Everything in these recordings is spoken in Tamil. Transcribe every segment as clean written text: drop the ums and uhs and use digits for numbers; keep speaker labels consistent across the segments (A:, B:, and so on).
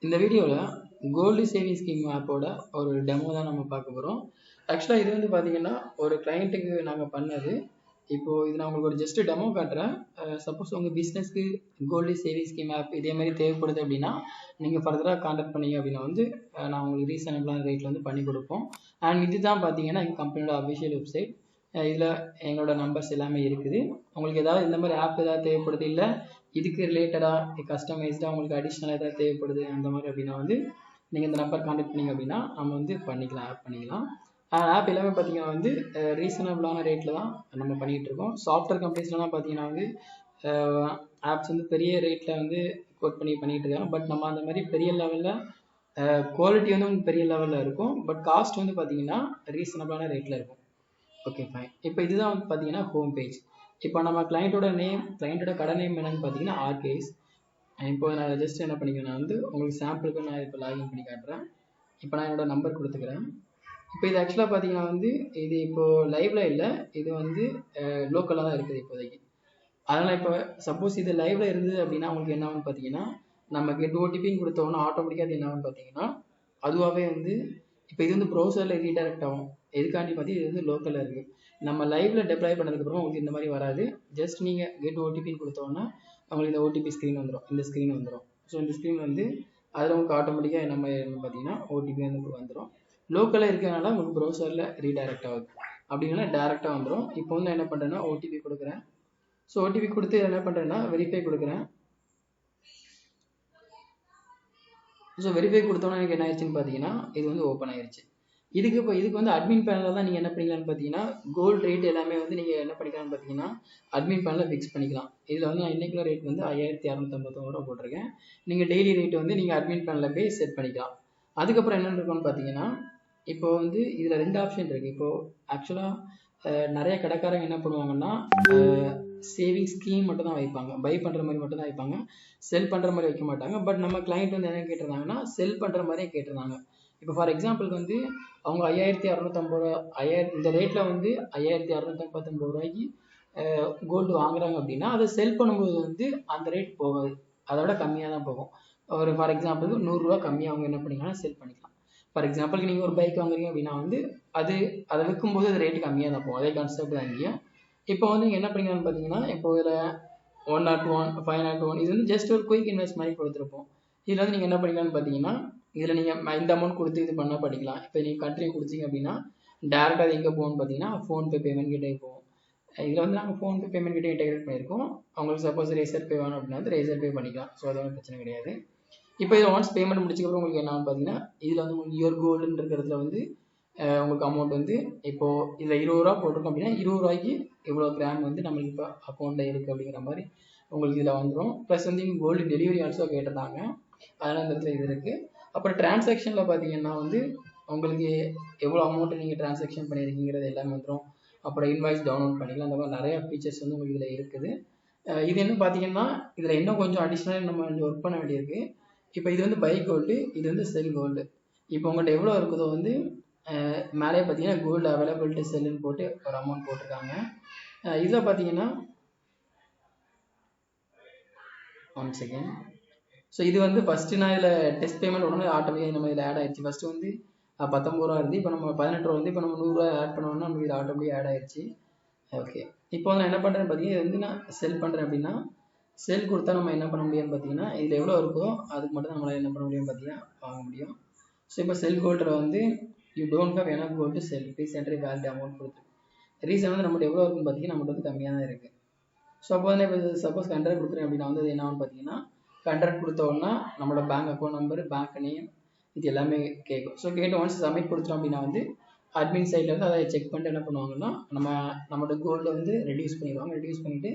A: இந்த வீடியோவில் கோல்டு சேவிங் ஸ்கீம் ஆப்போட ஒரு டெமோ தான் நம்ம பார்க்க போகிறோம். ஆக்சுவலாக இது வந்து பார்த்தீங்கன்னா ஒரு கிளைண்ட்டுக்கு நாங்கள் பண்ணது. இப்போது இது நான் உங்களுக்கு ஒரு ஜஸ்ட் டெமோ காட்டுறேன். சப்போஸ் உங்கள் பிஸ்னஸ்க்கு கோல்டு சேவிங் ஸ்கீம் ஆப் இதே மாதிரி தேவைப்படுது அப்படின்னா நீங்கள் ஃபர்தராக கான்டாக்ட் பண்ணீங்க அப்படின்னா வந்து நான் உங்களுக்கு ரீசனபிளான ரேட்டில் வந்து பண்ணி கொடுப்போம். அண்ட் இது தான் பார்த்தீங்கன்னா எங்கள் கம்பெனியோட அஃபிஷியல் வெப்சைட். இதில் எங்களோட நம்பர்ஸ் எல்லாமே இருக்குது. உங்களுக்கு ஏதாவது இந்த மாதிரி ஆப் ஏதாவது தேவைப்படுது, இல்லை இதுக்கு ரிலேட்டடாக கஸ்டமைஸ்டாக உங்களுக்கு அடிஷ்னலாக ஏதாவது தேவைப்படுது அந்த மாதிரி அப்படின்னா வந்து நீங்கள் இந்த நம்பர் கான்டாக்ட் பண்ணிங்க அப்படின்னா நம்ம வந்து பண்ணிக்கலாம், ஆப் பண்ணிக்கலாம். ஆப் எல்லாமே பார்த்தீங்கன்னா வந்து ரீசனபிளான ரேட்டில் தான் நம்ம பண்ணிகிட்டு இருக்கோம். சாஃப்ட்வேர் கம்பெனிஸ்லாம் பார்த்தீங்கன்னா வந்து ஆப்ஸ் வந்து பெரிய ரேட்டில் வந்து கோட் பண்ணிகிட்டு இருக்காங்க. பட் நம்ம அந்த மாதிரி பெரிய லெவலில் குவாலிட்டி வந்து உங்களுக்கு பெரிய லெவலில் இருக்கும். பட் காஸ்ட் வந்து பார்த்தீங்கன்னா ரீசனபிளான ரேட்டில் இருக்கும். Okay fine. இப்போ இதுதான் வந்து பார்த்தீங்கன்னா ஹோம் பேஜ். இப்போ நம்ம கிளைண்ட்டோட கடை நேம் என்னன்னு பார்த்தீங்கன்னா ஆர்கேஸ். இப்போ நான் ஜஸ்ட் என்ன பண்ணிக்கிறேன், நான் வந்து உங்களுக்கு சாம்பிளுக்கு நான் இப்போ லாகின் பண்ணி காட்டுறேன். இப்போ நான் என்னோட நம்பர் கொடுத்துக்கிறேன். இப்போ இது ஆக்சுவலாக பார்த்தீங்கன்னா வந்து இது இப்போது லைவ்ல இல்லை, இது வந்து லோக்கலாக தான் இருக்குது இப்போதைக்கு. அதனால் இப்போ சப்போஸ் இது லைவ்ல இருந்தது அப்படின்னா உங்களுக்கு என்ன ஆகும்னு பார்த்தீங்கன்னா நம்ம கெட் ஓடிபின்னு கொடுத்தோன்னா ஆட்டோமேட்டிக்காக அது என்ன ஆகும்னு பார்த்தீங்கன்னா அதுவாகவே வந்து இப்போ இது வந்து ப்ரௌசரில் ரீடைரக்ட் ஆகும். எதுக்காண்டி பார்த்தீங்கன்னா இது வந்து லோக்கலில் இருக்குது. நம்ம லைவ்ல டெப்ளாய் பண்ணதுக்கப்புறம் உங்களுக்கு இந்த மாதிரி வராது. ஜஸ்ட் நீங்கள் கெட் ஓடிபின்னு கொடுத்தோன்னா உங்களுக்கு இந்த ஓடிபி ஸ்க்ரீன் வந்துடும், இந்த ஸ்க்ரீன் வந்துடும். ஸோ இந்த ஸ்க்ரீன் வந்து அதில் உங்களுக்கு ஆட்டோமேட்டிக்காக நம்ம பார்த்தீங்கன்னா ஓடிபி வந்து வந்துடும். லோக்கலில் இருக்கிறதுனால உங்களுக்கு ப்ரௌசரில் ரீடைரக்ட் ஆகுது. அப்படின்னா டேரெக்டாக வந்துடும். இப்போ வந்து என்ன பண்ணுறேன்னா ஓடிபி கொடுக்குறேன். ஸோ ஓடிபி கொடுத்து என்ன பண்ணுறேன்னா வெரிஃபை கொடுக்குறேன். ஸோ வெரிஃபை கொடுத்தோன்னா எனக்கு என்ன ஆயிடுச்சுன்னு பார்த்தீங்கன்னா இது வந்து ஓப்பன் ஆயிடுச்சு. இதுக்கு வந்து அட்மின் பேனலில் தான் நீங்கள் என்ன பண்ணிக்கலாம்னு பார்த்தீங்கன்னா கோல்டு ரேட் எல்லாமே வந்து நீங்கள் என்ன பண்ணிக்கலாம்னு பார்த்தீங்கன்னா அட்மின் பேனலில் ஃபிக்ஸ் பண்ணிக்கலாம். இதில் வந்து நான் இன்றைக்குள்ள ரேட் வந்து 5659 ரூபா போட்டிருக்கேன். நீங்கள் டெய்லி ரேட் வந்து நீங்கள் அட்மின் பேனலில் போய் செட் பண்ணிக்கலாம். அதுக்கப்புறம் என்னென்னு இருக்கும்னு பார்த்தீங்கன்னா இப்போ வந்து இதில் 2 ஆப்ஷன் இருக்குது. இப்போது ஆக்சுவலாக நிறைய கடைக்காரங்க என்ன பண்ணுவாங்கன்னா சேவிங் ஸ்கீம் மட்டும் தான் வைப்பாங்க, பை பண்ணுற மாதிரி மட்டும் தான் வைப்பாங்க, செல் பண்ணுற மாதிரி வைக்க மாட்டாங்க. பட் நம்ம கிளைண்ட் வந்து என்ன கேட்டிருந்தாங்கன்னா செல் பண்ணுற மாதிரியே கேட்டிருந்தாங்க. இப்போ ஃபார் எக்ஸாம்பிளுக்கு வந்து அவங்க 5650 ரூபா இந்த ரேட்டில் வந்து 5659 ரூபாய்க்கு கோல்டு வாங்குறாங்க அப்படின்னா அதை செல் பண்ணும்போது வந்து அந்த ரேட் போகாது, அதோட கம்மியாக தான் போகும். ஒரு ஃபார் எக்ஸாம்பிளுக்கு 100 ரூபா கம்மியாக அவங்க என்ன பண்ணிக்கலாம் செல் பண்ணிக்கலாம். ஃபார் எக்ஸாம்பிளுக்கு நீங்கள் ஒரு பைக் வாங்குறீங்க அப்படின்னா வந்து அதை விற்கும்போது அது ரேட்டு கம்மியாக தான் போகும். அதே கான்செப்ட் தான் இங்கேயும். இப்போ வந்து நீங்கள் என்ன பண்ணிக்கலாம்னு பார்த்தீங்கன்னா இப்போ இதில் 101, 501 இது வந்து ஜஸ்ட் ஒரு குயிக் இன்வெஸ்ட் மாதிரி கொடுத்துருப்போம். இதில் வந்து நீங்கள் என்ன பண்ணிக்கலாம்னு பார்த்தீங்கன்னா இதில் நீங்கள் இந்த அமௌண்ட் கொடுத்து இது பண்ணால் படிக்கலாம். இப்போ நீங்கள் கண்ட்ரி கொடுத்தீங்க அப்படின்னா டேரெக்டாக அது எங்கே போகணும்னு பார்த்தீங்கன்னா ஃபோன்பே பேமெண்ட் கிட்டே போகும். இதில் வந்து நாங்கள் ஃபோன்பே பேமெண்ட் கிட்டே இன்டெகிரேட் பண்ணியிருக்கோம். அவங்களுக்கு சப்போஸ் ரேசர் பே வேணும் அப்படின்னா வந்து ரேசர் பே பண்ணிக்கலாம். ஸோ அது ஒன்றும் பிரச்சனை கிடையாது. இப்போ இதில் ஒன்ஸ் பேமெண்ட் முடிச்சக்கப்புறம் உங்களுக்கு என்ன பார்த்தீங்கன்னா இதில் வந்து உங்களுக்கு இயர் கோல்டுன்ற இடத்துல வந்து உங்களுக்கு அமௌண்ட் வந்து இப்போது இதில் 20 ரூபா போட்டிருக்கோம் அப்படின்னா 20 ரூபாய்க்கு இவ்வளோ கிராம் வந்து நம்மளுக்கு இப்போ அக்கௌண்ட்டில் இருக்குது அப்படிங்கிற மாதிரி உங்களுக்கு இதில் வந்துடும். ப்ளஸ் வந்து இங்கே கோல்டு டெலிவரி ஆல்சோ கேட்டிருந்தாங்க, அதனால் இந்த இடத்துல இது இருக்குது. அப்புறம் டிரான்சாக்ஷனில் பார்த்தீங்கன்னா வந்து உங்களுக்கு எவ்வளோ அமௌண்ட்டு நீங்கள் டிரான்சாக்ஷன் பண்ணியிருக்கீங்கிறது எல்லாமே வந்துடும். அப்புறம் இன்வாய்ஸ் டவுன்லோட் பண்ணிக்கலாம். அந்த மாதிரி நிறைய ஃபீச்சர்ஸ் வந்து உங்களுக்கு இதில் இருக்குது. இது என்ன பார்த்தீங்கன்னா இதில் இன்னும் கொஞ்சம் அடிஷ்னலாக நம்ம கொஞ்சம் ஒர்க் பண்ண வேண்டியிருக்கு. இப்போ இது வந்து பை கோல்டு, இது வந்து செல் கோல்டு. இப்போ உங்கள்கிட்ட எவ்வளோ இருக்குதோ வந்து மேலே பார்த்தீங்கன்னா கோல்டு அவைலபிலிட்டி செல்லுன்னு போட்டு ஒரு அமௌண்ட் போட்டிருக்காங்க. இதில் பார்த்தீங்கன்னா 1 செகண்ட். ஸோ இது வந்து ஃபஸ்ட்டு நான் இதில் டெஸ்ட் பேமெண்ட் உடனே ஆட்டோமேட்டிக்காக நம்ம இதில் ஆட் ஆயிடுச்சு. ஃபஸ்ட்டு வந்து 19 ரூபா இருந்து இப்போ நம்ம 18 ரூபா வந்து இப்போ நம்ம 100 ரூபா ஆட் பண்ணோம்னா நமக்கு இது ஆட்டோமேட்டிக்காக ஆட் ஆயிடுச்சு. ஓகே, இப்போ நான் என்ன பண்ணுறேன்னு பார்த்தீங்கன்னா இது வந்து நான் செல் பண்ணுறேன் அப்படின்னா செல் கொடுத்தா நம்ம என்ன பண்ண முடியும்னு பார்த்தீங்கன்னா இதில் எவ்வளோ இருக்கோ அதுக்கு மட்டும் நம்மளால் என்ன பண்ண முடியும்னு பார்த்தீங்கன்னா வாங்க முடியும். ஸோ இப்போ செல் கோல்டில் வந்து you don't have enough gold to sell, please entry valid amount கொடுத்து ரீசன் வந்து நம்மகிட்ட எவ்வளோ இருக்குன்னு பார்த்தீங்கன்னா நம்மகிட்ட வந்து கம்மியாக தான் இருக்குது. ஸோ அப்போ வந்து இப்போ சப்போஸ் 100 கொடுக்குறேன் அப்படின்னா வந்து அது என்ன ஆகும்னு பார்த்தீங்கன்னா 100 கொடுத்தோன்னா நம்மளோட bank account number, bank name இது எல்லாமே கேட்கும். ஸோ கேட்டு ஒன்ஸ் சப்மிட் கொடுத்துட்டோம் அப்படின்னா வந்து அட்மின் சைடில் வந்து அதை செக் பண்ணிட்டு என்ன பண்ணுவாங்கன்னா நம்மளோட கோல்டை வந்து ரெடியூஸ் பண்ணிடுவாங்க. ரெடியூஸ் பண்ணிவிட்டு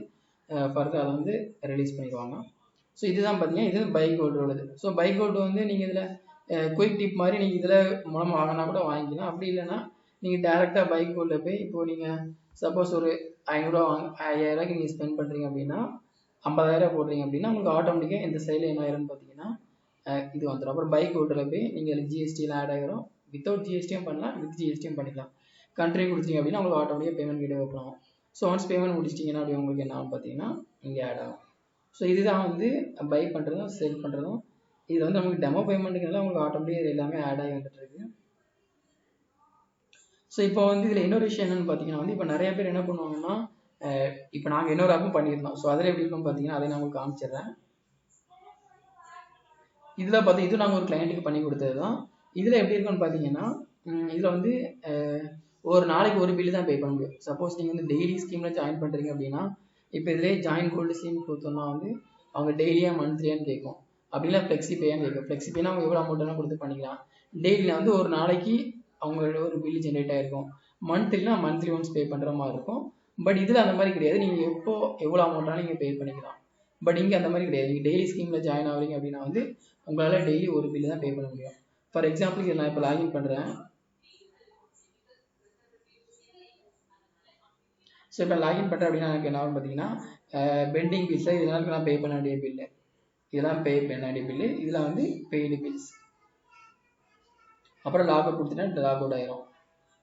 A: ஃபர்தர் அதை வந்து ரிலீஸ் பண்ணிடுவாங்க. ஸோ இதுதான் பார்த்தீங்கன்னா இது பை கோல்டு உள்ளது. ஸோ பை கோல்டு வந்து நீங்கள் இதில் குயிக் டிப் மாதிரி நீங்கள் இதில் மூலமாக வாங்கினா கூட வாங்கிக்கலாம். அப்படி இல்லைன்னா நீங்கள் டேரெக்டாக பை கோல்டில் போய் இப்போது நீங்கள் சப்போஸ் ஒரு 500 ரூபா 5000 ரூபாய்க்கு நீங்கள் ஸ்பெண்ட் பண்ணுறீங்க அப்படின்னா 50,000 போடுறீங்க அப்படின்னா உங்களுக்கு ஆட்டோமேட்டிக்காக இந்த சைடில் என்ன ஆயிரும்னு பார்த்தீங்கன்னா இது வந்துடும். அப்புறம் பை கோல்டில் போய் நீங்கள் ஜிஎஸ்டியில் ஆட் ஆகிரும். வித்தவுட் ஜிஎஸ்டியும் பண்ணலாம், வித் ஜிஎஸ்டியும் பண்ணிக்கலாம். கண்ட்ரி கொடுத்தீங்க அப்படின்னா உங்களுக்கு ஆட்டோமேட்டிக்காக பேமெண்ட் கிட்ட ஓப்பன் ஆகும். ஸோ ஒன்ஸ் பேமெண்ட் முடிச்சிட்டிங்கன்னா அப்படி உங்களுக்கு என்ன ஆகும் பார்த்தீங்கன்னா இங்கே ஆட் ஆகும். ஸோ இதுதான் வந்து பை பண்ணுறதும் செல் பண்ணுறதும் இதில் வந்து நமக்கு டெமோ பேமெண்ட்டுனால உங்களுக்கு ஆட்டோமேட்டிக்காக எல்லாமே ஆட் ஆகி வந்துட்டு இருக்கு. ஸோ இப்போ வந்து இதில் இன்னொரு விஷயம் என்னென்னு பார்த்தீங்கன்னா வந்து இப்போ நிறைய பேர் என்ன பண்ணுவாங்கன்னா இப்போ நாங்கள் இன்னொரு ஆப்பும் பண்ணியிருந்தோம். ஸோ அதில் எப்படி இருக்குன்னு பார்த்தீங்கன்னா அதை நான் உங்களுக்கு காமிச்சிடுறேன். இதில் பார்த்து இது நாங்கள் ஒரு கிளைண்ட்டுக்கு பண்ணி கொடுத்தது தான். இதில் எப்படி இருக்குன்னு பார்த்தீங்கன்னா இதில் வந்து ஒரு நாளைக்கு ஒரு பில்லு தான் பே பண்ண முடியும். சப்போஸ் நீங்கள் வந்து டெய்லி ஸ்கீமில் ஜாயின் பண்ணுறீங்க அப்படின்னா இப்போ இதிலே ஜாயின் கோல்டு ஸ்கீம் கொடுத்தோம்னா வந்து அவங்க டெய்லியாக மந்த்லியான்னு கேட்கும். அப்படின்னா ஃப்ளெக்ஸி பேயான்னு கேட்கும். ஃப்ளெக்ஸி பேனா அவங்க எவ்வளோ அமௌண்ட்னா கொடுத்து பண்ணிக்கலாம். டெய்லியில் வந்து ஒரு நாளைக்கு அவங்களோட ஒரு பில்லு ஜென்ரேட் ஆகிருக்கும். மந்த்லினா மந்த்லி ஒன்ஸ் பே பண்ணுற மாதிரி இருக்கும். பட் இதில் அந்த மாதிரி கிடையாது. நீங்கள் எவ்வளோ அமௌண்ட்டாலும் நீங்கள் பே பண்ணிக்கலாம். பட் இங்கே அந்த மாதிரி கிடையாது. நீங்கள் டெய்லி ஸ்கீமில் ஜாயின் ஆகிறீங்க அப்படின்னா வந்து உங்களால் டெய்லி ஒரு பில்லு தான் பே பண்ண முடியும். ஃபார் எக்ஸாம்பிள் இதை நான் இப்போ லாகின் பண்ணுறேன். ஸோ இப்போ லாகின் பண்ணுறேன் அப்படின்னா எனக்கு என்ன ஆகும் பார்த்தீங்கன்னா பெண்டிங் பில்ஸை இதெல்லாம் நான் பே பண்ண வேண்டிய பில்லு, இதெல்லாம் பே பண்ண வேண்டிய பில்லு, இதில் வந்து பெய்டு பில்ஸ். அப்புறம் லாக் அவுட் கொடுத்துட்டா லாக் அவுட் ஆயிரும்.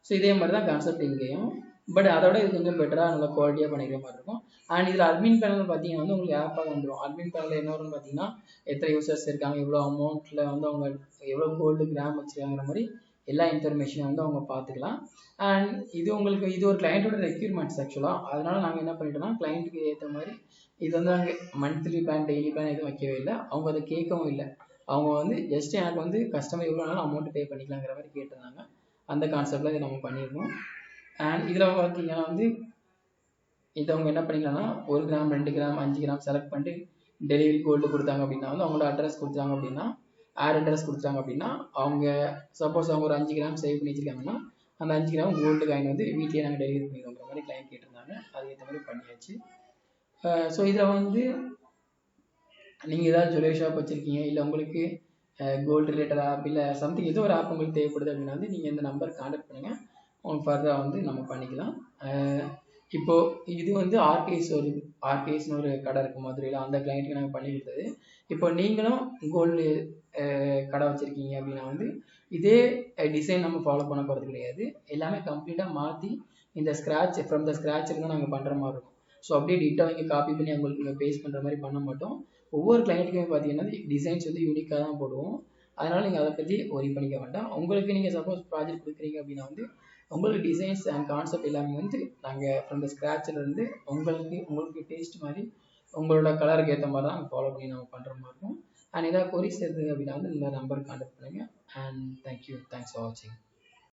A: ஸோ இதே மாதிரி தான் கான்செப்ட் இங்கேயும். பட் அதோட இது கொஞ்சம் பெட்டராக நல்லா குவாலிட்டியாக பண்ணிக்கிற மாதிரி இருக்கும். அண்ட் இதில் அட்மின் பேனல் பார்த்தீங்கன்னா வந்து உங்களுக்கு ஆப்பாக வந்துடும். அட்மின் பேனலில் என்ன வரும்னு பார்த்தீங்கன்னா எத்தனை யூசர்ஸ் இருக்காங்க, எவ்வளோ அமௌண்ட்டில் வந்து அவங்க எவ்வளோ கோல்டு கிராம் வச்சுருக்காங்கிற மாதிரி எல்லா இன்ஃபர்மேஷனும் வந்து அவங்க பார்த்துக்கலாம். அண்ட் இது உங்களுக்கு இது ஒரு கிளைண்ட்டோட ரெக்யூர்மெண்ட்ஸ் ஆக்சுவலாக. அதனால நாங்கள் என்ன பண்ணிட்டோம்னா கிளைண்ட்டுக்கு ஏற்ற மாதிரி இது வந்து நாங்கள் மந்த்லி பிளான் டெய்லி பிளான் எதுவும் வைக்கவே இல்லை. அவங்க அதை கேட்கவும் இல்லை. அவங்க வந்து ஜஸ்ட் எனக்கு வந்து கஸ்டமர் எவ்வளோ நாளும் அமௌண்ட் பே பண்ணிக்கலாங்கிற மாதிரி கேட்டிருந்தாங்க. அந்த கான்செப்டில் இதை நம்ம பண்ணியிருக்கோம். அண்ட் இதில் பார்த்தீங்கன்னா வந்து இதை அவங்க என்ன பண்ணிக்கலாம்னா 1 கிராம் 2 கிராம் 5 கிராம் செலக்ட் பண்ணிட்டு டெலிவரி கோல்டு கொடுத்தாங்க அப்படின்னா வந்து அவங்களோட அட்ரஸ் கொடுத்தாங்க அப்படின்னா ஆட் அட்ரஸ் கொடுத்தாங்க அப்படின்னா அவங்க சப்போஸ் அவங்க ஒரு 5 கிராம் சேவ் பண்ணி வச்சிருக்காங்கன்னா அந்த 5 கிராம் கோல்டு காயின் வந்து வீட்லேயே நாங்கள் டெலிவரி பண்ணிடுவோங்கிற மாதிரி கிளைண்ட் கேட்டிருந்தாங்க. அதுக்கேற்ற மாதிரி பண்ணியாச்சு. ஸோ இதில் வந்து நீங்கள் ஏதாவது ஜுவல்லரி ஷாப் வச்சுருக்கீங்க, இல்லை உங்களுக்கு கோல்டு ரிலேட்டட் ஆப் இல்லை சம்திங் ஏதோ ஒரு ஆப் உங்களுக்கு தேவைப்படுது அப்படின்னா வந்து நீங்கள் இந்த நம்பருக்கு கான்டாக்ட் பண்ணுங்கள். உங்களுக்கு ஃபர்தராக வந்து நம்ம பண்ணிக்கலாம். இப்போது இது வந்து ஆர்கேஎஸ்னு ஒரு கடை இருக்குது மதுரையில். அந்த கிளைண்ட்டுக்கு நாங்கள் பண்ணி கொடுத்தது. இப்போ நீங்களும் கோல்டு கடை வச்சுருக்கீங்க அப்படின்னா வந்து இதே டிசைன் நம்ம ஃபாலோ பண்ண போகிறது கிடையாது. எல்லாமே கம்ப்ளீட்டாக மாற்றி இந்த ஃப்ரம் த ஸ்க்ராட்ச் தான் நாங்கள் பண்ணுற மாதிரி இருக்கும். ஸோ அப்படியே டிட்டாக இங்கே காப்பி பண்ணி அவங்களுக்கு இங்கே பேஸ்ட் பண்ணுற மாதிரி பண்ண மாட்டோம். ஒவ்வொரு கிளைண்ட்டுக்குமே பார்த்தீங்கன்னா டிசைன்ஸ் வந்து யூனிக்காக தான் போடுவோம். அதனால் நீங்கள் அதை பற்றி ஒரி பண்ணிக்க வேண்டாம். உங்களுக்கு நீங்கள் சப்போஸ் ப்ராஜெக்ட் கொடுக்குறீங்க அப்படின்னா வந்து உங்களுக்கு டிசைன்ஸ் அண்ட் கான்செப்ட் எல்லாமே வந்து நாங்கள் ஃப்ரம் த ஸ்க்ராட்சிலேருந்து உங்களுக்கு டேஸ்ட் மாதிரி உங்களோட கலருக்கு ஏற்ற மாதிரி தான் நாங்கள் ஃபாலோ பண்ணி நம்ம பண்ணுற மாதிரி இருக்கும். அண்ட் ஏதாவது கொரிஸ் இருக்குது அப்படின்னா வந்து இந்த நம்பருக்கு கான்டாக்ட் பண்ணுங்கள். And thank you. தேங்க்ஸ் ஃபார் வாட்சிங்.